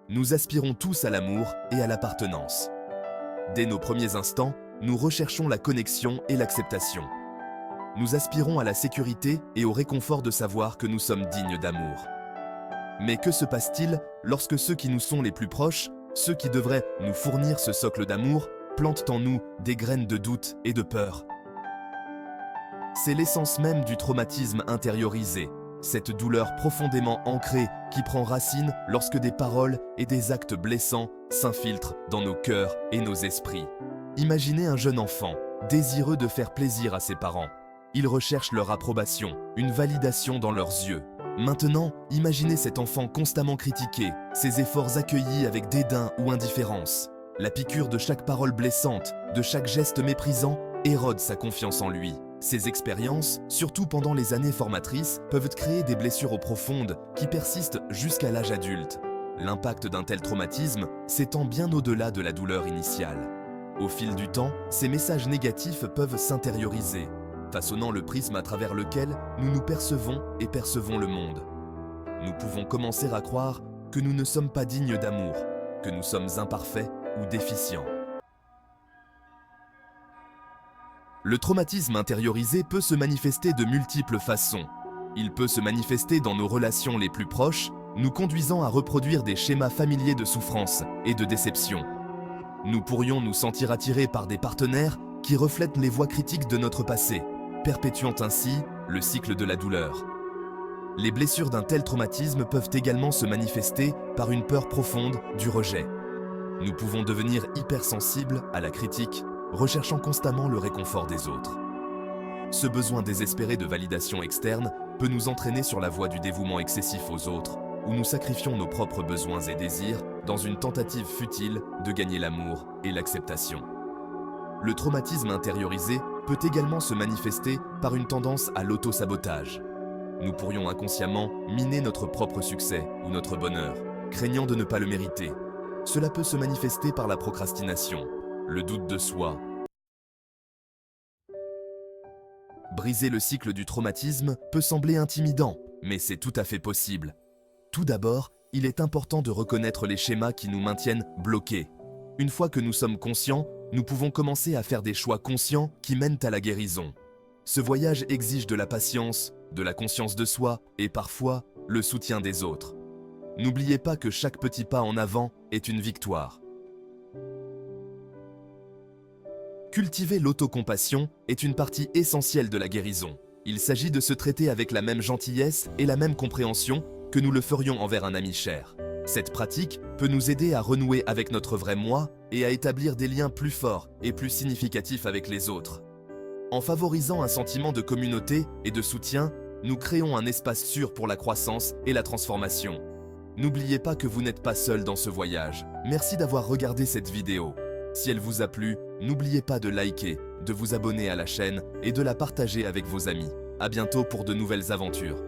Nous aspirons tous à l'amour et à l'appartenance. Dès nos premiers instants, nous recherchons la connexion et l'acceptation. Nous aspirons à la sécurité et au réconfort de savoir que nous sommes dignes d'amour. Mais que se passe-t-il lorsque ceux qui nous sont les plus proches, ceux qui devraient nous fournir ce socle d'amour, plantent en nous des graines de doute et de peur? C'est l'essence même du traumatisme intériorisé, cette douleur profondément ancrée qui prend racine lorsque des paroles et des actes blessants s'infiltrent dans nos cœurs et nos esprits. Imaginez un jeune enfant, désireux de faire plaisir à ses parents. Il recherche leur approbation, une validation dans leurs yeux. Maintenant, imaginez cet enfant constamment critiqué, ses efforts accueillis avec dédain ou indifférence. La piqûre de chaque parole blessante, de chaque geste méprisant, érode sa confiance en lui. Ces expériences, surtout pendant les années formatrices, peuvent créer des blessures profondes qui persistent jusqu'à l'âge adulte. L'impact d'un tel traumatisme s'étend bien au-delà de la douleur initiale. Au fil du temps, ces messages négatifs peuvent s'intérioriser, façonnant le prisme à travers lequel nous nous percevons et percevons le monde. Nous pouvons commencer à croire que nous ne sommes pas dignes d'amour, que nous sommes imparfaits ou déficients. Le traumatisme intériorisé peut se manifester de multiples façons. Il peut se manifester dans nos relations les plus proches, nous conduisant à reproduire des schémas familiers de souffrance et de déception. Nous pourrions nous sentir attirés par des partenaires qui reflètent les voies critiques de notre passé, perpétuant ainsi le cycle de la douleur. Les blessures d'un tel traumatisme peuvent également se manifester par une peur profonde du rejet. Nous pouvons devenir hypersensibles à la critique, recherchant constamment le réconfort des autres. Ce besoin désespéré de validation externe peut nous entraîner sur la voie du dévouement excessif aux autres, où nous sacrifions nos propres besoins et désirs dans une tentative futile de gagner l'amour et l'acceptation. Le traumatisme intériorisé peut également se manifester par une tendance à l'auto-sabotage. Nous pourrions inconsciemment miner notre propre succès ou notre bonheur, craignant de ne pas le mériter. Cela peut se manifester par la procrastination, le doute de soi. Briser le cycle du traumatisme peut sembler intimidant, mais c'est tout à fait possible. Tout d'abord, il est important de reconnaître les schémas qui nous maintiennent bloqués. Une fois que nous sommes conscients, nous pouvons commencer à faire des choix conscients qui mènent à la guérison. Ce voyage exige de la patience, de la conscience de soi et parfois le soutien des autres. N'oubliez pas que chaque petit pas en avant est une victoire. Cultiver l'autocompassion est une partie essentielle de la guérison. Il s'agit de se traiter avec la même gentillesse et la même compréhension que nous le ferions envers un ami cher. Cette pratique peut nous aider à renouer avec notre vrai moi et à établir des liens plus forts et plus significatifs avec les autres. En favorisant un sentiment de communauté et de soutien, nous créons un espace sûr pour la croissance et la transformation. N'oubliez pas que vous n'êtes pas seul dans ce voyage. Merci d'avoir regardé cette vidéo. Si elle vous a plu, n'oubliez pas de liker, de vous abonner à la chaîne et de la partager avec vos amis. À bientôt pour de nouvelles aventures.